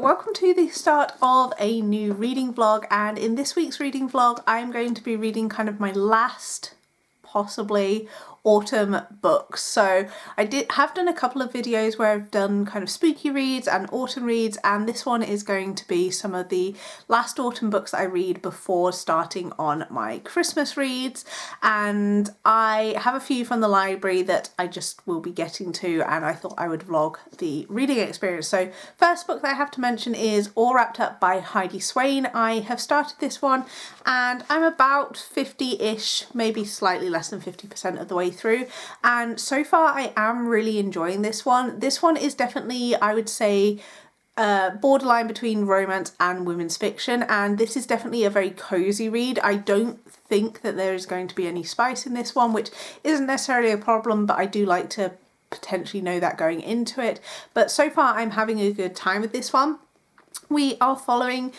welcome to the start of a new reading vlog, and in this week's reading vlog I'm going to be reading kind of my last, possibly, autumn books. So I have done a couple of videos where I've done kind of spooky reads and autumn reads, and this one is going to be some of the last autumn books that I read before starting on my Christmas reads. And I have a few from the library that I just will be getting to, and I thought I would vlog the reading experience. So first book that I have to mention is All Wrapped Up by Heidi Swain. I have started this one and I'm about 50-ish, maybe slightly less than 50% of the way through, and so far I am really enjoying this one. This one is definitely, I would say, borderline between romance and women's fiction, and this is definitely a very cozy read. I don't think that there is going to be any spice in this one, which isn't necessarily a problem, but I do like to potentially know that going into it. But so far I'm having a good time with this one. We are following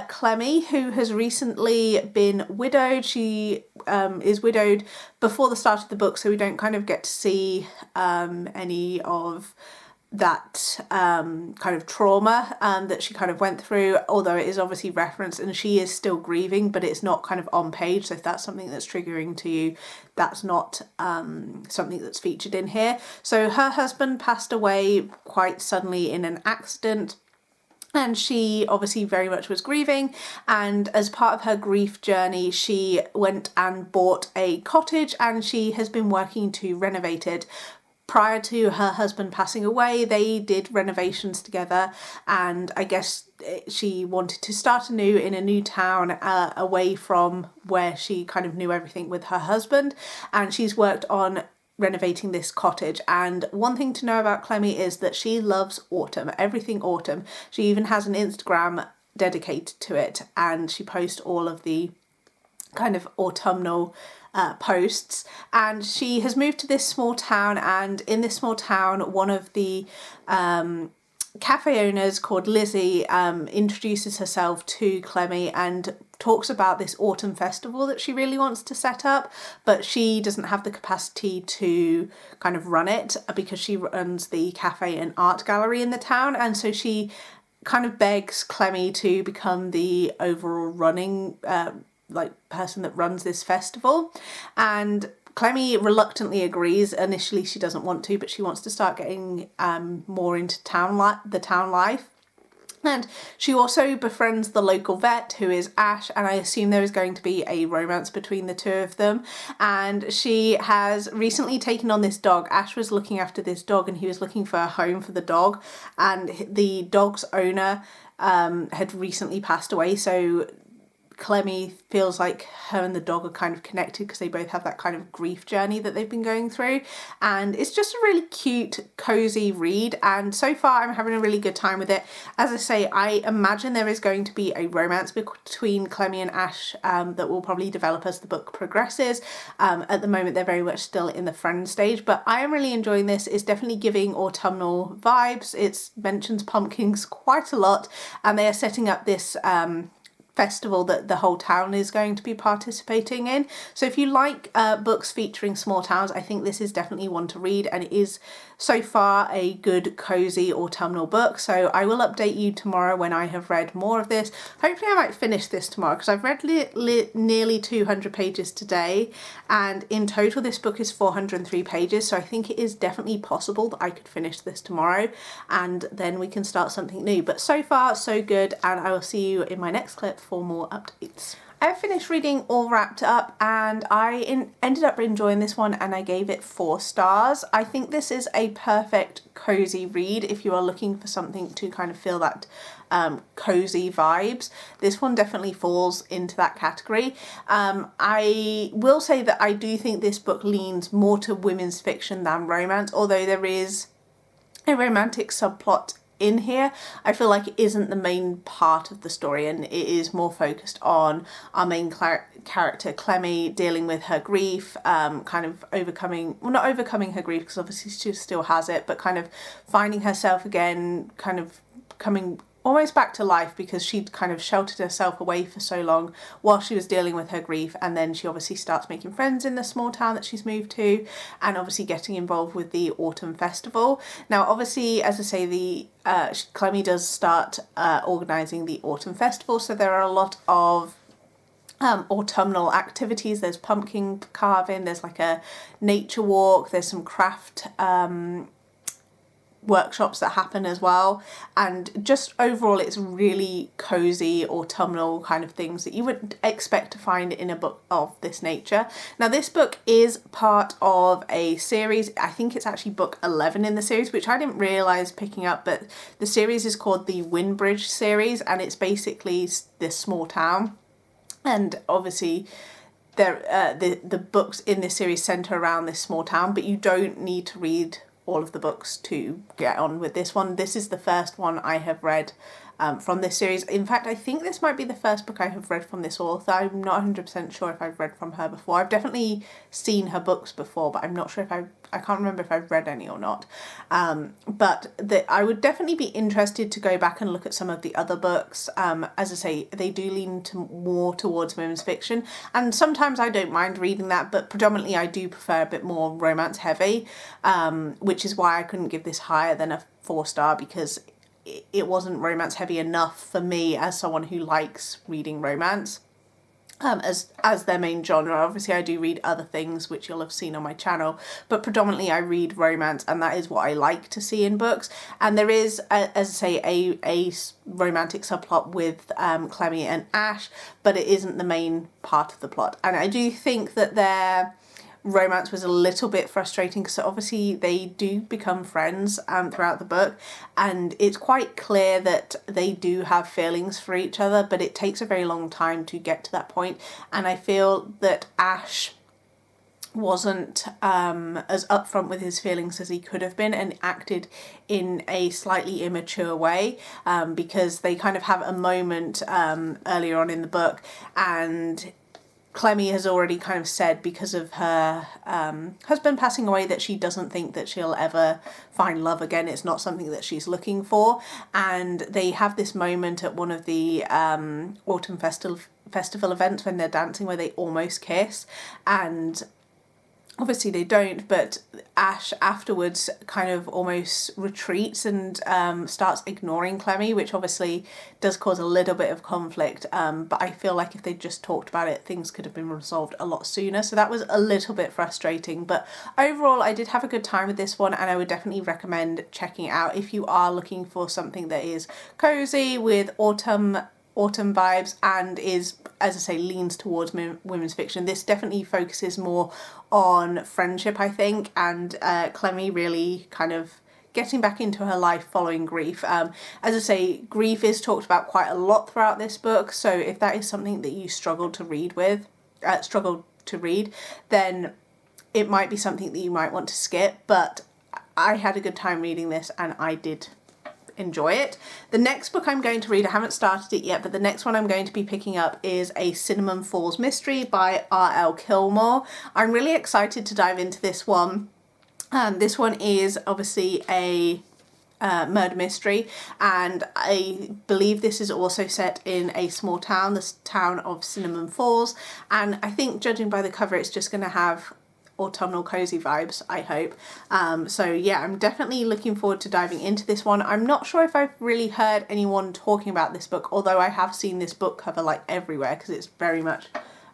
Clemmy, who has recently been widowed. She is widowed before the start of the book, so we don't kind of get to see any of that kind of trauma that she kind of went through, although it is obviously referenced, and she is still grieving, but it's not kind of on page. So if that's something that's triggering to you, that's not something that's featured in here. So her husband passed away quite suddenly in an accident, and she obviously very much was grieving, and as part of her grief journey she went and bought a cottage, and she has been working to renovate it. Prior to her husband passing away, they did renovations together, and I guess she wanted to start anew in a new town, away from where she kind of knew everything with her husband, and she's worked on renovating this cottage. And one thing to know about Clemmy is that she loves autumn, everything autumn. She even has an Instagram dedicated to it, and she posts all of the kind of autumnal posts. And she has moved to this small town, and in this small town one of the cafe owners, called Lizzie, introduces herself to Clemmy and talks about this autumn festival that she really wants to set up, but she doesn't have the capacity to kind of run it because she runs the cafe and art gallery in the town, and so she kind of begs Clemmy to become the overall running person that runs this festival. And Clemmy reluctantly agrees. Initially she doesn't want to, but she wants to start getting more into the town life. And she also befriends the local vet, who is Ash, and I assume there is going to be a romance between the two of them. And she has recently taken on this dog. Ash was looking after this dog and he was looking for a home for the dog, and the dog's owner had recently passed away, so Clemmy feels like her and the dog are kind of connected because they both have that kind of grief journey that they've been going through. And it's just a really cute, cozy read, and so far I'm having a really good time with it. As I say, I imagine there is going to be a romance between Clemmy and Ash that will probably develop as the book progresses. At the moment they're very much still in the friend stage, but I am really enjoying this. It's definitely giving autumnal vibes. It mentions pumpkins quite a lot, and they are setting up this festival that the whole town is going to be participating in. So if you like books featuring small towns, I think this is definitely one to read, and it is so far a good cozy autumnal book. So I will update you tomorrow when I have read more of this. Hopefully I might finish this tomorrow because I've read nearly 200 pages today, and in total this book is 403 pages, so I think it is definitely possible that I could finish this tomorrow and then we can start something new. But so far so good, and I will see you in my next clip for more updates. I finished reading All Wrapped Up, and I ended up enjoying this one, and I gave it 4 stars. I think this is a perfect cozy read if you are looking for something to kind of feel that cozy vibes. This one definitely falls into that category. I will say that I do think this book leans more to women's fiction than romance, although there is a romantic subplot in here. I feel like it isn't the main part of the story, and it is more focused on our main character Clemmy dealing with her grief, kind of not overcoming her grief because obviously she still has it, but kind of finding herself again, kind of coming almost back to life, because she'd kind of sheltered herself away for so long while she was dealing with her grief, and then she obviously starts making friends in the small town that she's moved to, and obviously getting involved with the autumn festival. Now obviously, as I say, the Clemmy does start organising the autumn festival, so there are a lot of autumnal activities. There's pumpkin carving, there's like a nature walk, there's some craft workshops that happen as well, and just overall it's really cozy autumnal kind of things that you would expect to find in a book of this nature. Now this book is part of a series. I think it's actually book 11 in the series, which I didn't realise picking up, but the series is called the Windbridge series, and it's basically this small town, and obviously the books in this series centre around this small town, but you don't need to read all of the books to get on with this one. This is the first one I have read from this series. In fact, I think this might be the first book I have read from this author. I'm not 100% sure if I've read from her before. I've definitely seen her books before, but I'm not sure if I can't remember if I've read any or not. But I would definitely be interested to go back and look at some of the other books. As I say, they do lean more towards women's fiction, and sometimes I don't mind reading that, but predominantly I do prefer a bit more romance heavy, which is why I couldn't give this higher than a 4-star, because it wasn't romance heavy enough for me as someone who likes reading romance as their main genre. Obviously I do read other things which you'll have seen on my channel, but predominantly I read romance, and that is what I like to see in books. And there is, as I say, a romantic subplot with Clemmy and Ash, but it isn't the main part of the plot. And I do think that their romance was a little bit frustrating, because obviously they do become friends throughout the book, and it's quite clear that they do have feelings for each other, but it takes a very long time to get to that point. And I feel that Ash wasn't as upfront with his feelings as he could have been, and acted in a slightly immature way, because they kind of have a moment earlier on in the book, and Clemmy has already kind of said, because of her husband passing away, that she doesn't think that she'll ever find love again. It's not something that she's looking for. And they have this moment at one of the autumn festival events when they're dancing where they almost kiss, and obviously they don't, but Ash afterwards kind of almost retreats and starts ignoring Clemmy, which obviously does cause a little bit of conflict, but I feel like if they just talked about it, things could have been resolved a lot sooner. So that was a little bit frustrating, but overall I did have a good time with this one, and I would definitely recommend checking it out if you are looking for something that is cozy with autumn vibes and is, as I say, leans towards women's fiction. This definitely focuses more on friendship, I think, and Clemmy really kind of getting back into her life following grief. As I say, grief is talked about quite a lot throughout this book, so if that is something that you struggle to read, then it might be something that you might want to skip, but I had a good time reading this, and I did enjoy it. The next book I'm going to read, I haven't started it yet, but the next one I'm going to be picking up is A Cinnamon Falls Mystery by R.L. Kilmore. I'm really excited to dive into this one. This one is obviously a murder mystery, and I believe this is also set in a small town, the town of Cinnamon Falls, and I think, judging by the cover, it's just going to have autumnal cozy vibes, I hope. So yeah, I'm definitely looking forward to diving into this one. I'm not sure if I've really heard anyone talking about this book, although I have seen this book cover like everywhere, because it's very much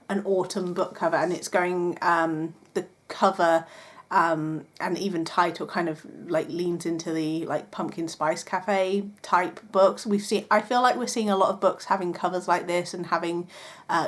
an autumn book cover, and it's going, the cover and even title kind of like leans into the like pumpkin spice cafe type books. I feel like we're seeing a lot of books having covers like this and having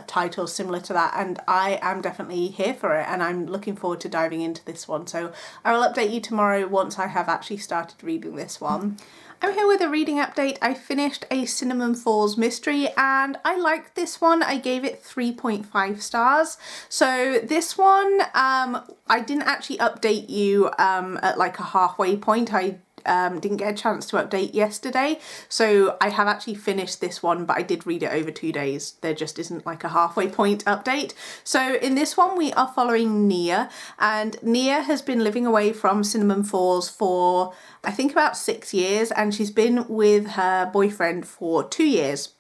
titles similar to that, and I am definitely here for it, and I'm looking forward to diving into this one. So I will update you tomorrow once I have actually started reading this one. I'm here with a reading update. I finished A Cinnamon Falls Mystery, and I liked this one. I gave it 3.5 stars. So this one, I didn't actually update you at like a halfway point. I didn't get a chance to update yesterday, so I have actually finished this one, but I did read it over 2 days. There just isn't like a halfway point update. So in this one we are following Nia, and Nia has been living away from Cinnamon Falls for I think about 6 years, and she's been with her boyfriend for 2 years.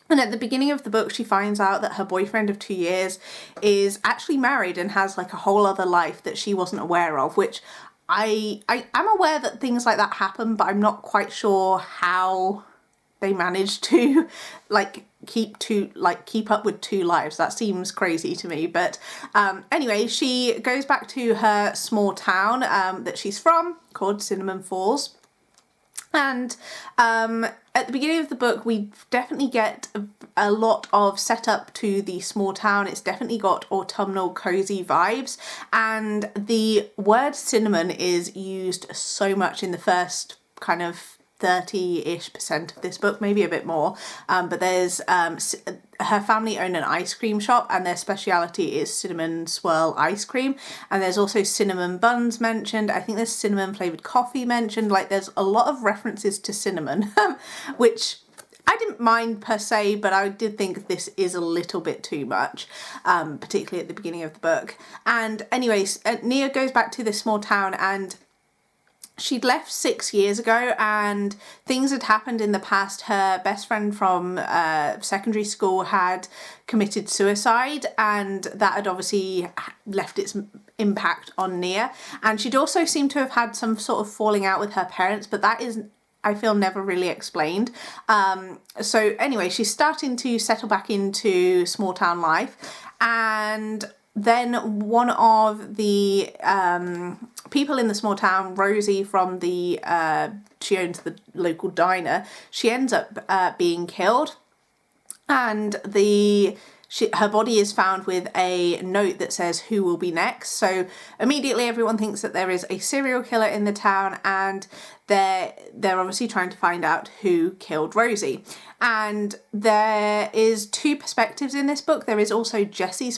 And at the beginning of the book, she finds out that her boyfriend of 2 years is actually married and has like a whole other life that she wasn't aware of, which I am aware that things like that happen, but I'm not quite sure how they managed to keep up with 2 lives. That seems crazy to me. But anyway, she goes back to her small town that she's from, called Cinnamon Falls. And at the beginning of the book, we definitely get a lot of setup to the small town. It's definitely got autumnal cozy vibes, and the word cinnamon is used so much in the first kind of 30-ish% of this book, maybe a bit more, but there's her family own an ice cream shop, and their speciality is cinnamon swirl ice cream, and there's also cinnamon buns mentioned. I think there's cinnamon flavoured coffee mentioned. Like, there's a lot of references to cinnamon which I didn't mind per se, but I did think this is a little bit too much, particularly at the beginning of the book. And anyways, Nia goes back to this small town, and she'd left 6 years ago, and things had happened in the past. Her best friend from secondary school had committed suicide, and that had obviously left its impact on Nia. And she'd also seemed to have had some sort of falling out with her parents, but that is, I feel, never really explained. So anyway, she's starting to settle back into small town life, and then one of the people in the small town, Rosie from she owns the local diner, she ends up being killed, and her body is found with a note that says who will be next. So immediately everyone thinks that there is a serial killer in the town, and they're obviously trying to find out who killed Rosie. And there is 2 perspectives in this book. There is also Jesse's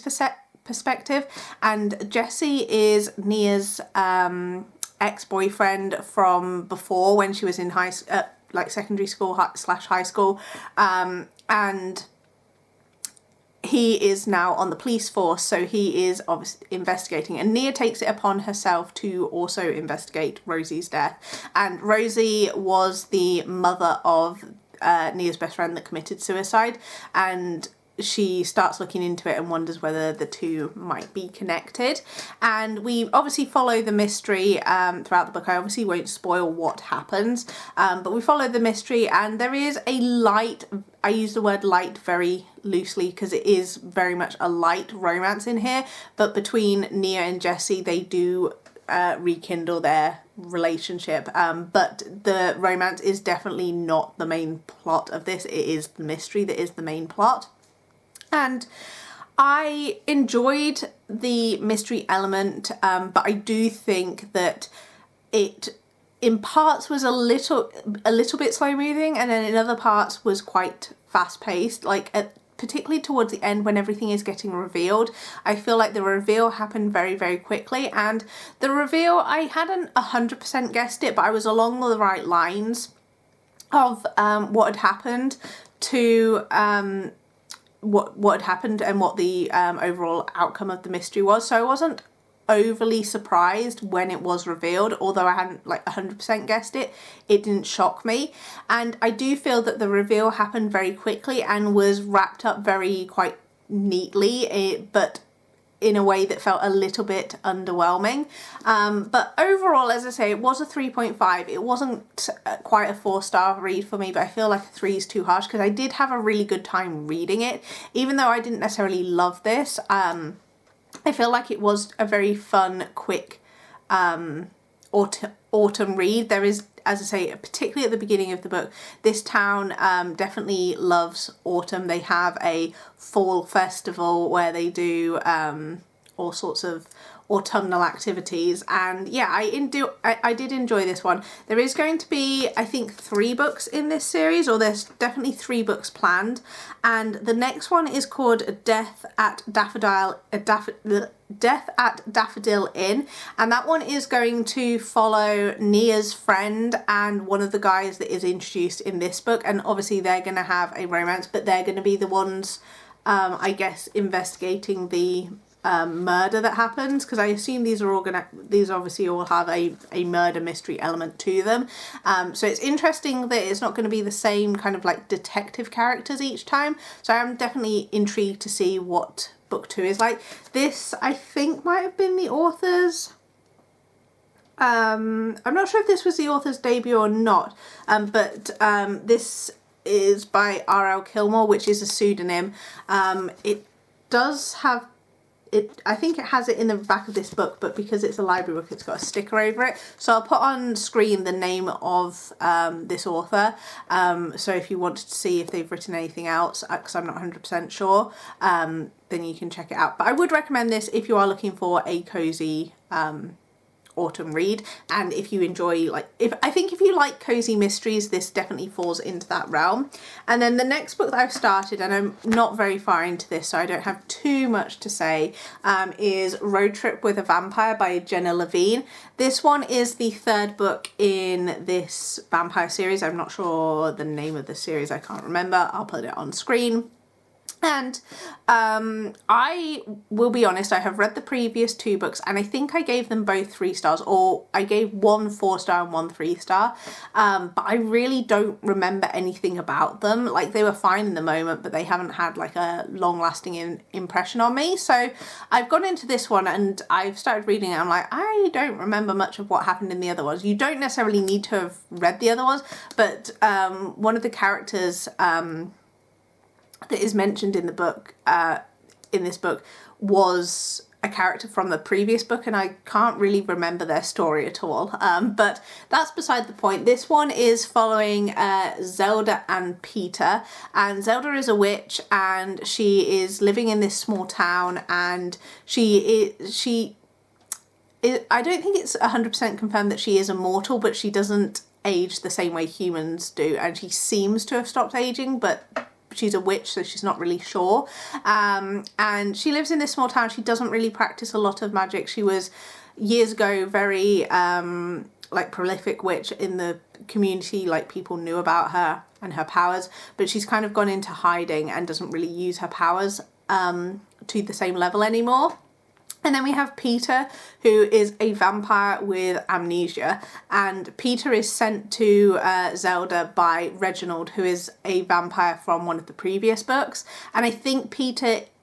perspective, and Jesse is Nia's ex-boyfriend from before, when she was in secondary school / high school, and he is now on the police force, so he is obviously investigating, and Nia takes it upon herself to also investigate Rosie's death. And Rosie was the mother of Nia's best friend that committed suicide, and she starts looking into it and wonders whether the 2 might be connected. And we obviously follow the mystery throughout the book. I obviously won't spoil what happens, but we follow the mystery, and there is a light, I use the word light very loosely because it is very much a light romance in here, but between Nia and Jesse, they do rekindle their relationship, but the romance is definitely not the main plot of this. It is the mystery that is the main plot. And I enjoyed the mystery element, but I do think that it in parts was a little bit slow moving, and then in other parts was quite fast paced, particularly towards the end when everything is getting revealed. I feel like the reveal happened very, very quickly, and the reveal, I hadn't 100% guessed it, but I was along the right lines of what had happened to what had happened and what the overall outcome of the mystery was. So I wasn't overly surprised when it was revealed, although I hadn't 100% guessed it. It didn't shock me, and I do feel that the reveal happened very quickly and was wrapped up quite neatly, but in a way that felt a little bit underwhelming. But overall, as I say, it was a 3.5. It wasn't quite a 4-star read for me, but I feel like a 3 is too harsh because I did have a really good time reading it. Even though I didn't necessarily love this, I feel like it was a very fun, quick autumn read. There is, as I say, particularly at the beginning of the book, this town definitely loves autumn. They have a fall festival where they do all sorts of autumnal activities. And yeah, I did enjoy this one. There is going to be, I think, 3 books in this series, or there's definitely 3 books planned, and the next one is called Death at Daffodil Inn, and that one is going to follow Nia's friend and one of the guys that is introduced in this book, and obviously they're going to have a romance, but they're going to be the ones I guess investigating the murder that happens, because I assume these obviously all have a murder mystery element to them. So it's interesting that it's not going to be the same kind of like detective characters each time. So I'm definitely intrigued to see what book 2 is like. This, I think, might have been the author's, I'm not sure if this was the author's debut or not, but this is by R.L. Kilmore, which is a pseudonym. It does have I think it has it in the back of this book, but because it's a library book, it's got a sticker over it. So I'll put on screen the name of this author. So if you wanted to see if they've written anything else, because I'm not 100% sure, then you can check it out. But I would recommend this if you are looking for a cozy autumn read, and if you enjoy, like, I think if you like cozy mysteries, this definitely falls into that realm. And then the next book that I've started, and I'm not very far into this, so I don't have too much to say, is Road Trip with a Vampire by Jenna Levine. This one is the 3rd book in this vampire series. I'm not sure the name of the series, I can't remember. I'll put it on screen. And I will be honest, I have read the previous 2 books, and I think I gave them both 3 stars, or I gave one 4-star and one 3-star, but I really don't remember anything about them. Like, they were fine in the moment, but they haven't had like a long-lasting impression on me. So I've gone into this one and I've started reading it. I'm like, I don't remember much of what happened in the other ones. You don't necessarily need to have read the other ones, but one of the characters that is mentioned in the book, in this book, was a character from the previous book, and I can't really remember their story at all. But that's beside the point. This one is following Zelda and Peter, and Zelda is a witch, and she is living in this small town, and I don't think it's 100% confirmed that she is immortal, but she doesn't age the same way humans do, and she seems to have stopped aging, but she's a witch, so she's not really sure. And she lives in this small town. She doesn't really practice a lot of magic. She was, years ago, very like prolific witch in the community. Like, people knew about her and her powers, but she's kind of gone into hiding and doesn't really use her powers to the same level anymore. And then we have Peter, who is a vampire with amnesia, and Peter is sent to Zelda by Reginald, who is a vampire from one of the previous books. And I think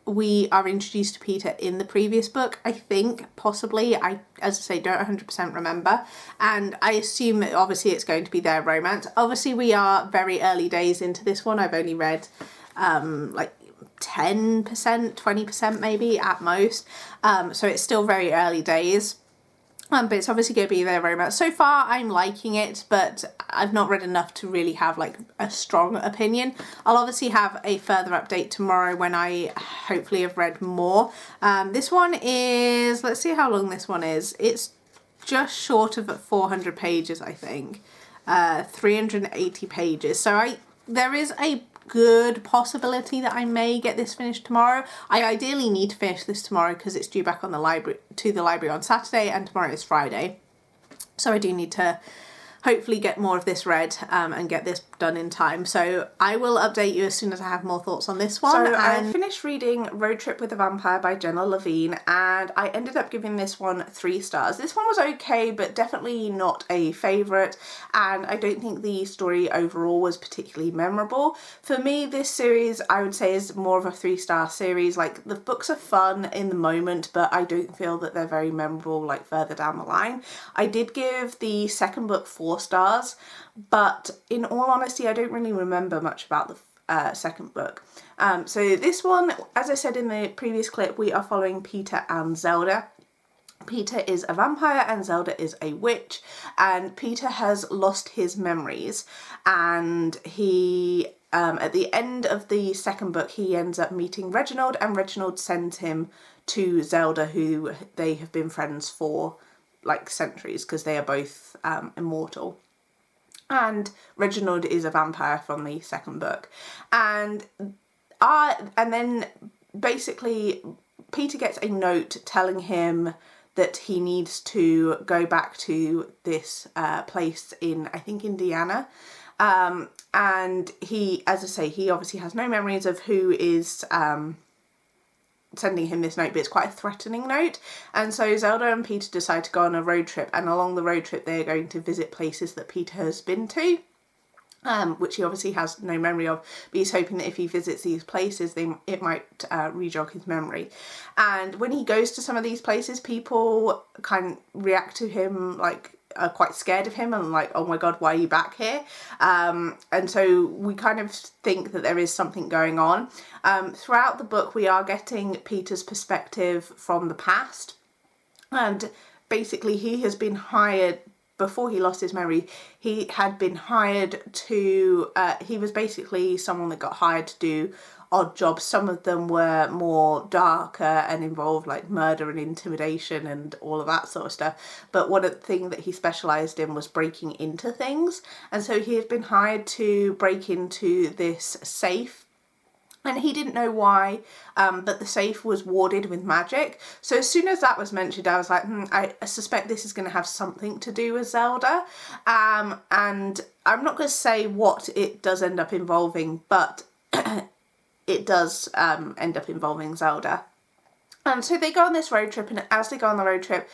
we are introduced to Peter in the previous book, I think, possibly. I, as I say, don't 100% remember. And I assume that obviously it's going to be their romance. Obviously we are very early days into this one. I've only read like 10%, 20% maybe at most, so it's still very early days, but it's obviously going to be their romance. So far I'm liking it, but I've not read enough to really have like a strong opinion. I'll obviously have a further update tomorrow when I hopefully have read more. This one is, let's see how long this one is. It's just short of 400 pages, I think, 380 pages, so there is a good possibility that I may get this finished tomorrow. I ideally need to finish this tomorrow because it's due back on the library on Saturday, and tomorrow is Friday, so I do need to hopefully get more of this read and get this done in time. So I will update you as soon as I have more thoughts on this one. So I finished reading Road Trip with a Vampire by Jenna Levine, and I ended up giving this one 3 stars. This one was okay, but definitely not a favourite, and I don't think the story overall was particularly memorable. For me, this series, I would say, is more of a 3-star series. Like, the books are fun in the moment, but I don't feel that they're very memorable like further down the line. I did give the second book 4 stars, but in all honesty I don't really remember much about the second book. So this one, as I said in the previous clip, we are following Peter and Zelda, Peter is a vampire and Zelda is a witch, and Peter has lost his memories, and he at the end of the second book he ends up meeting Reginald, and Reginald sends him to Zelda, who they have been friends for like centuries because they are both immortal. And Reginald is a vampire from the second book, and then basically Peter gets a note telling him that he needs to go back to this place in, I think, Indiana. And he, as I say, he obviously has no memories of who is sending him this note, but it's quite a threatening note. And so Zelda and Peter decide to go on a road trip, and along the road trip they are going to visit places that Peter has been to. Which he obviously has no memory of, but he's hoping that if he visits these places, it might re-jog his memory. And when he goes to some of these places, people kind of react to him like are quite scared of him and like, oh my god, why are you back here? And so we kind of think that there is something going on. Throughout the book, we are getting Peter's perspective from the past, and basically he has been hired. Before he lost his memory, he had been hired to, he was basically someone that got hired to do odd jobs. Some of them were more darker and involved like murder and intimidation and all of that sort of stuff. But one of the things that he specialised in was breaking into things. And so he had been hired to break into this safe. And he didn't know why, but the safe was warded with magic. So as soon as that was mentioned, I was like, I suspect this is going to have something to do with Zelda. And I'm not going to say what it does end up involving, but it does end up involving Zelda. And so they go on this road trip, and as they go on the road trip,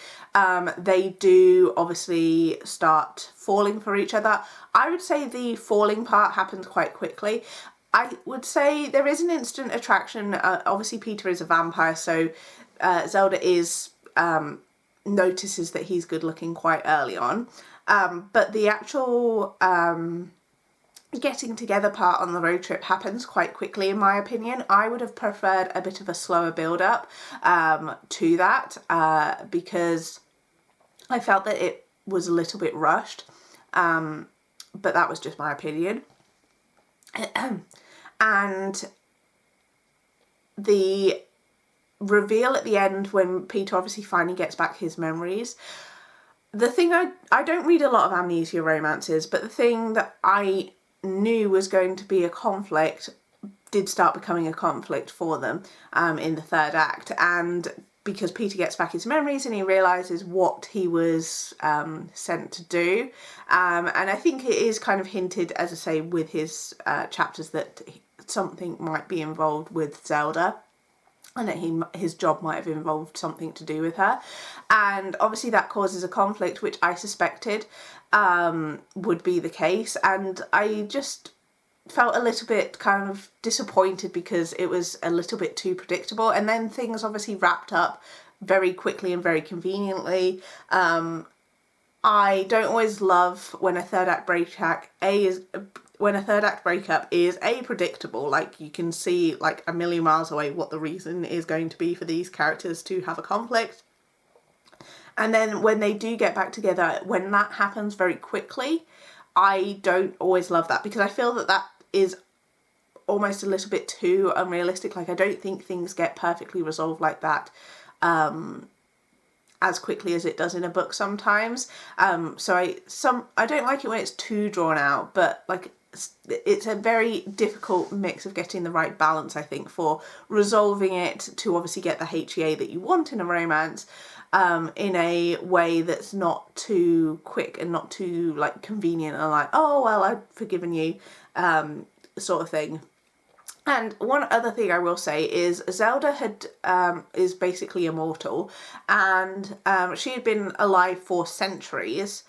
they do obviously start falling for each other. I would say the falling part happens quite quickly. I would say there is an instant attraction. Obviously, Peter is a vampire, so Zelda notices that he's good looking quite early on. But the actual getting together part on the road trip happens quite quickly, in my opinion. I would have preferred a bit of a slower build up to that because I felt that it was a little bit rushed. But that was just my opinion. And the reveal at the end when Peter obviously finally gets back his memories, the thing I don't read a lot of amnesia romances, but the thing that I knew was going to be a conflict did start becoming a conflict for them in the third act. And because Peter gets back his memories and he realises what he was sent to do. And I think it is kind of hinted, as I say, with his chapters that something might be involved with Zelda, and that his job might have involved something to do with her. And obviously that causes a conflict, which I suspected would be the case. And I just felt a little bit kind of disappointed because it was a little bit too predictable, and then things obviously wrapped up very quickly and very conveniently. I don't always love when a third act breakup is predictable. Like, you can see like a million miles away what the reason is going to be for these characters to have a conflict. And then when they do get back together, when that happens very quickly, I don't always love that, because I feel that is almost a little bit too unrealistic. Like, I don't think things get perfectly resolved like that as quickly as it does in a book sometimes. So I don't like it when it's too drawn out, but like it's a very difficult mix of getting the right balance, I think, for resolving it to obviously get the HEA that you want in a romance, in a way that's not too quick and not too like convenient and like, oh well, I've forgiven you, sort of thing. And one other thing I will say is Zelda is basically immortal, and she had been alive for centuries,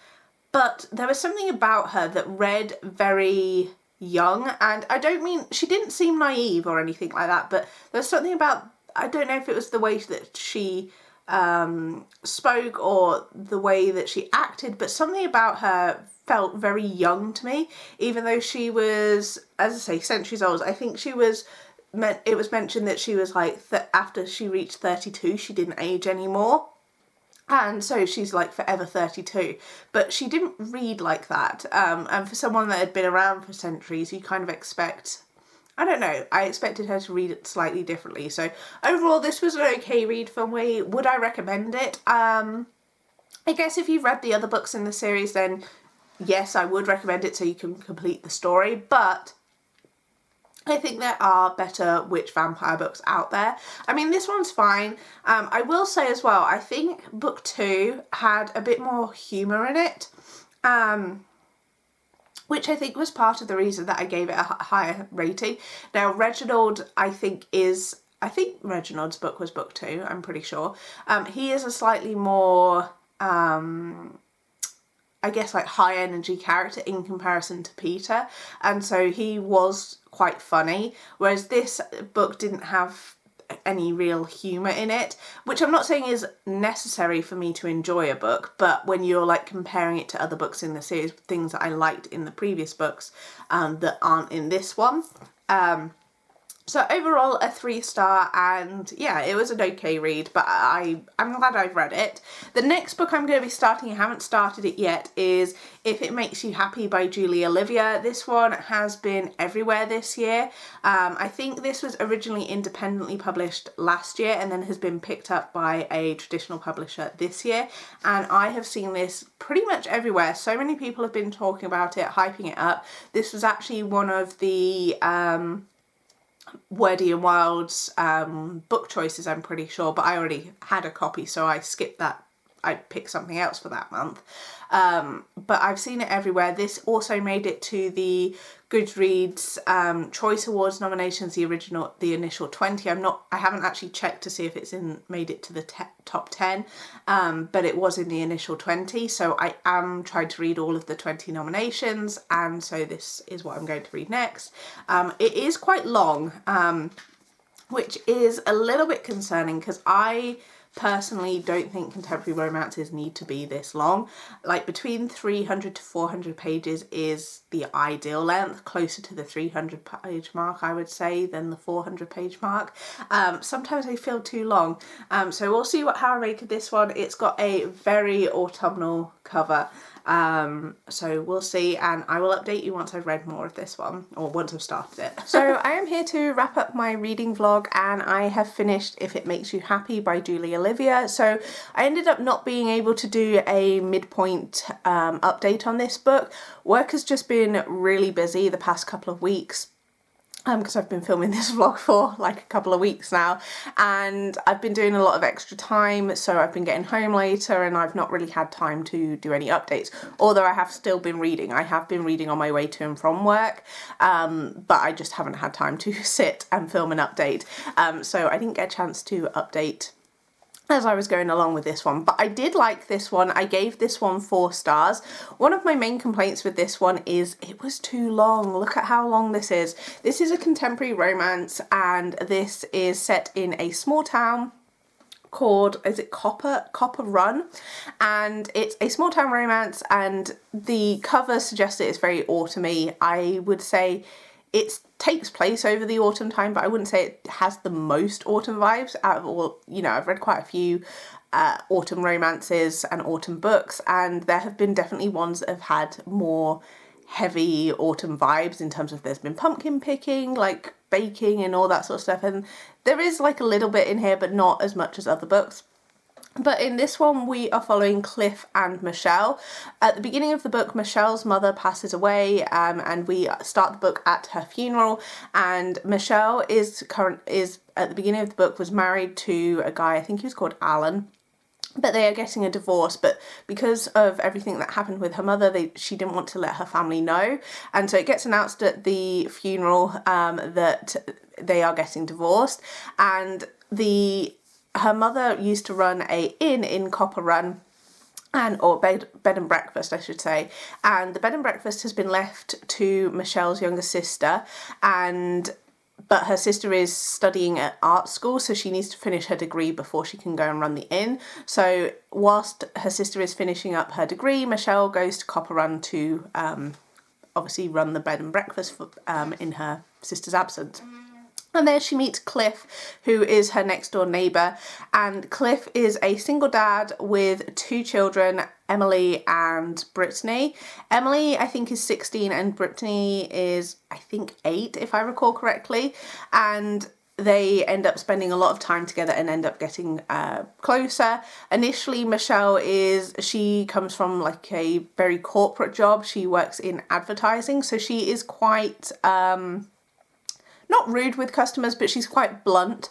but there was something about her that read very young. And I don't mean, she didn't seem naive or anything like that, but there's something about, I don't know if it was the way that she spoke or the way that she acted, but something about her felt very young to me, even though she was, as I say, centuries old. I think it was mentioned that she was like, after she reached 32, she didn't age anymore. And so she's like forever 32, but she didn't read like that. And for someone that had been around for centuries, you kind of expect, I don't know, I expected her to read it slightly differently. So overall, this was an okay read for me. Would I recommend it? I guess if you've read the other books in the series, then yes, I would recommend it so you can complete the story. But I think there are better witch vampire books out there. I mean, this one's fine. I will say as well, I think book 2 had a bit more humour in it, which I think was part of the reason that I gave it a higher rating. Now, Reginald, I think Reginald's book was book 2, I'm pretty sure. He is a slightly more, I guess, like high energy character in comparison to Peter, and so he was quite funny, whereas this book didn't have any real humour in it, which I'm not saying is necessary for me to enjoy a book, but when you're like comparing it to other books in the series, things that I liked in the previous books that aren't in this one. So overall, a 3-star, and yeah, it was an okay read, but I'm glad I've read it. The next book I'm going to be starting, I haven't started it yet, is If It Makes You Happy by Julie Olivia. This one has been everywhere this year. I think this was originally independently published last year and then has been picked up by a traditional publisher this year. And I have seen this pretty much everywhere. So many people have been talking about it, hyping it up. This was actually one of the Wordy and Wild's book choices, I'm pretty sure, but I already had a copy, so I skipped that. I picked something else for that month. But I've seen it everywhere. This also made it to the Goodreads Choice Awards nominations, the initial 20. I haven't actually checked to see if it's made it to the top 10, but it was in the initial 20. So I am trying to read all of the 20 nominations, and so this is what I'm going to read next. It is quite long, which is a little bit concerning because I personally don't think contemporary romances need to be this long. Like between 300 to 400 pages is the ideal length, closer to the 300 page mark I would say than the 400 page mark. Sometimes they feel too long, so we'll see how I make of this one. It's got a very autumnal cover, so we'll see, and I will update you once I've read more of this one, or once I've started it. So I am here to wrap up my reading vlog, and I have finished If It Makes You Happy by Julie Olivia. So I ended up not being able to do a midpoint update on this book. Work has just been really busy the past couple of weeks, because I've been filming this vlog for like a couple of weeks now, and I've been doing a lot of extra time, so I've been getting home later and I've not really had time to do any updates, although I have still been reading. I have been reading on my way to and from work, but I just haven't had time to sit and film an update, so I didn't get a chance to update as I was going along with this one, but I did like this one. I gave this one 4 stars. One of my main complaints with this one is it was too long. Look at how long this is. This is a contemporary romance, and this is set in a small town called, is it Copper Run? And it's a small town romance, and the cover suggests that it's very autumny. I would say it takes place over the autumn time, but I wouldn't say it has the most autumn vibes out of all. You know, I've read quite a few autumn romances and autumn books, and there have been definitely ones that have had more heavy autumn vibes in terms of there's been pumpkin picking, like baking and all that sort of stuff, and there is like a little bit in here, but not as much as other books. But in this one, we are following Cliff and Michelle. At the beginning of the book, Michelle's mother passes away, and we start the book at her funeral. And Michelle is at the beginning of the book was married to a guy, I think he was called Alan. But they are getting a divorce, but because of everything that happened with her mother, she didn't want to let her family know. And so it gets announced at the funeral that they are getting divorced. And her mother used to run a inn in Copper Run, or bed and breakfast I should say, and the bed and breakfast has been left to Michelle's younger sister, but her sister is studying at art school, so she needs to finish her degree before she can go and run the inn. So whilst her sister is finishing up her degree, Michelle goes to Copper Run to obviously run the bed and breakfast in her sister's absence. And there she meets Cliff, who is her next door neighbour, and Cliff is a single dad with 2 children, Emily and Brittany. Emily, I think, is 16 and Brittany is, I think, 8, if I recall correctly, and they end up spending a lot of time together and end up getting closer. Initially, Michelle she comes from like a very corporate job. She works in advertising, so she is quite not rude with customers, but she's quite blunt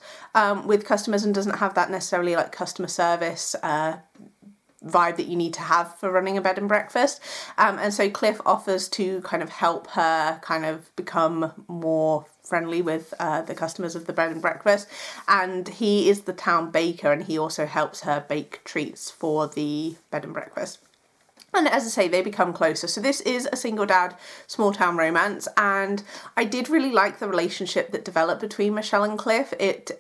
with customers and doesn't have that necessarily like customer service vibe that you need to have for running a bed and breakfast. And so Cliff offers to kind of help her kind of become more friendly with the customers of the bed and breakfast. And he is the town baker, and he also helps her bake treats for the bed and breakfast. And as I say, they become closer. So this is a single dad, small town romance. And I did really like the relationship that developed between Michelle and Cliff. It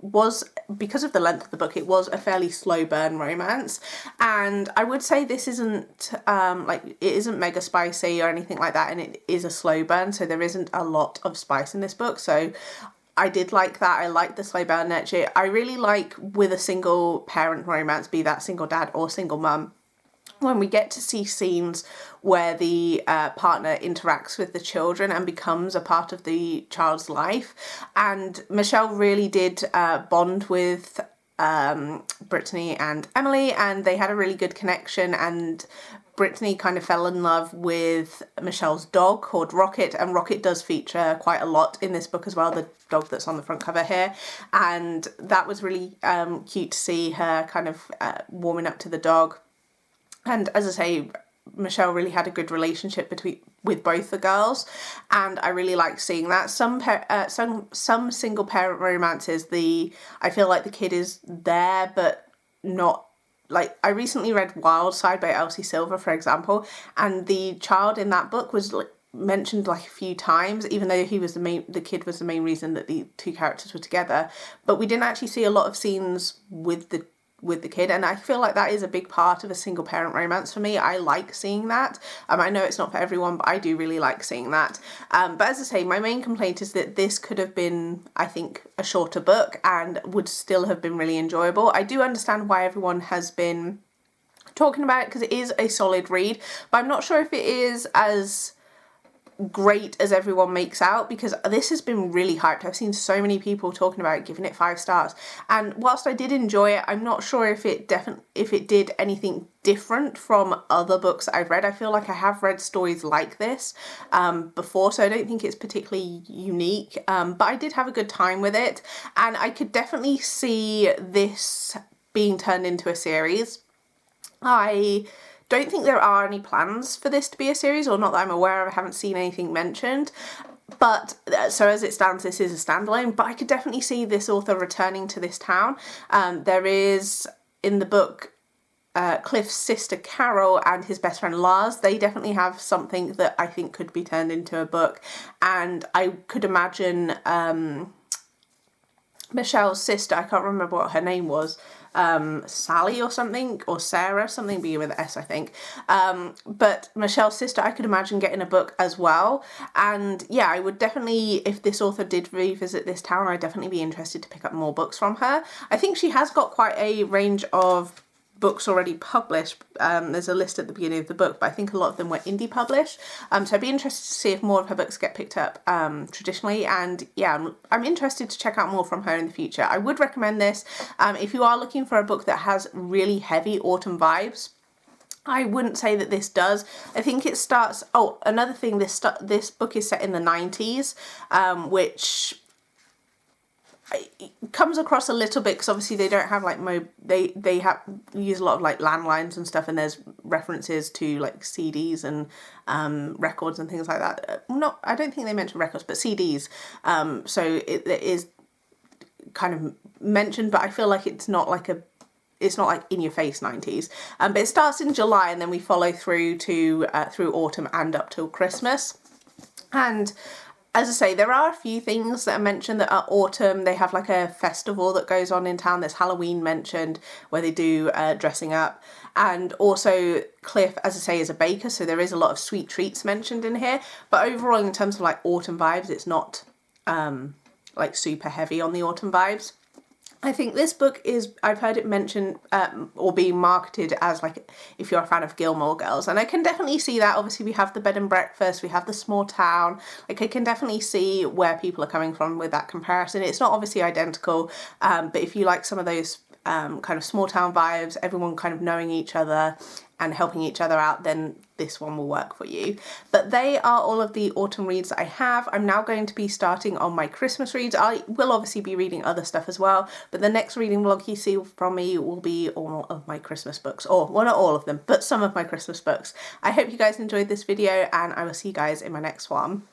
was, because of the length of the book, it was a fairly slow burn romance. And I would say this isn't, it isn't mega spicy or anything like that. And it is a slow burn. So there isn't a lot of spice in this book. So I did like that. I like the slow burn nature. I really like with a single parent romance, be that single dad or single mum, when we get to see scenes where the partner interacts with the children and becomes a part of the child's life. And Michelle really did bond with Brittany and Emily, and they had a really good connection, and Brittany kind of fell in love with Michelle's dog called Rocket, and Rocket does feature quite a lot in this book as well, the dog that's on the front cover here, and that was really cute to see her kind of warming up to the dog. And as I say, Michelle really had a good relationship with both the girls, and I really liked seeing that. Some single parent romances, I feel like the kid is there but not. Like, I recently read Wild Side by Elsie Silver, for example, and the child in that book was mentioned like a few times, even though the kid was the main reason that the 2 characters were together. But we didn't actually see a lot of scenes with the kid, and I feel like that is a big part of a single parent romance for me. I like seeing that. I know it's not for everyone, but I do really like seeing that. But as I say, my main complaint is that this could have been, I think, a shorter book and would still have been really enjoyable. I do understand why everyone has been talking about it, because it is a solid read, but I'm not sure if it is as great as everyone makes out, because this has been really hyped. I've seen so many people talking about it, giving it 5 stars, and whilst I did enjoy it, I'm not sure if it did anything different from other books that I've read. I feel like I have read stories like this before, so I don't think it's particularly unique, but I did have a good time with it, and I could definitely see this being turned into a series. I don't think there are any plans for this to be a series, or not that I'm aware of. I haven't seen anything mentioned. But so as it stands, this is a standalone, but I could definitely see this author returning to this town. There is, in the book, Cliff's sister Carol and his best friend Lars. They definitely have something that I think could be turned into a book. And I could imagine Michelle's sister, I can't remember what her name was, Sally or something, or Sarah, something beginning with S, I think. But Michelle's sister, I could imagine getting a book as well. And yeah, I would definitely, if this author did revisit this town, I'd definitely be interested to pick up more books from her. I think she has got quite a range of books already published. There's a list at the beginning of the book, but I think a lot of them were indie published. So I'd be interested to see if more of her books get picked up traditionally. And yeah, I'm interested to check out more from her in the future. I would recommend this if you are looking for a book that has really heavy autumn vibes. I wouldn't say that this does. I think it starts. Oh, another thing. This book is set in the 90s, which it comes across a little bit, because obviously they don't have like they have use a lot of like landlines and stuff, and there's references to like CDs and records and things like that. I don't think they mention records, but CDs. So it is kind of mentioned, but I feel like it's not like in your face 90s. But it starts in July, and then we follow through to through autumn and up till Christmas. And as I say, there are a few things that are mentioned that are autumn. They have like a festival that goes on in town. There's Halloween mentioned, where they do dressing up. And also Cliff, as I say, is a baker, so there is a lot of sweet treats mentioned in here. But overall, in terms of like autumn vibes, it's not like super heavy on the autumn vibes. I think this book is, I've heard it mentioned or being marketed as like if you're a fan of Gilmore Girls, and I can definitely see that. Obviously we have the bed and breakfast, we have the small town, like I can definitely see where people are coming from with that comparison. It's not obviously identical, but if you like some of those kind of small town vibes, everyone kind of knowing each other and helping each other out, then this one will work for you. But they are all of the autumn reads that I have. I'm now going to be starting on my Christmas reads. I will obviously be reading other stuff as well, but the next reading vlog you see from me will be all of my Christmas books, or well, not all of them, but some of my Christmas books. I hope you guys enjoyed this video, and I will see you guys in my next one.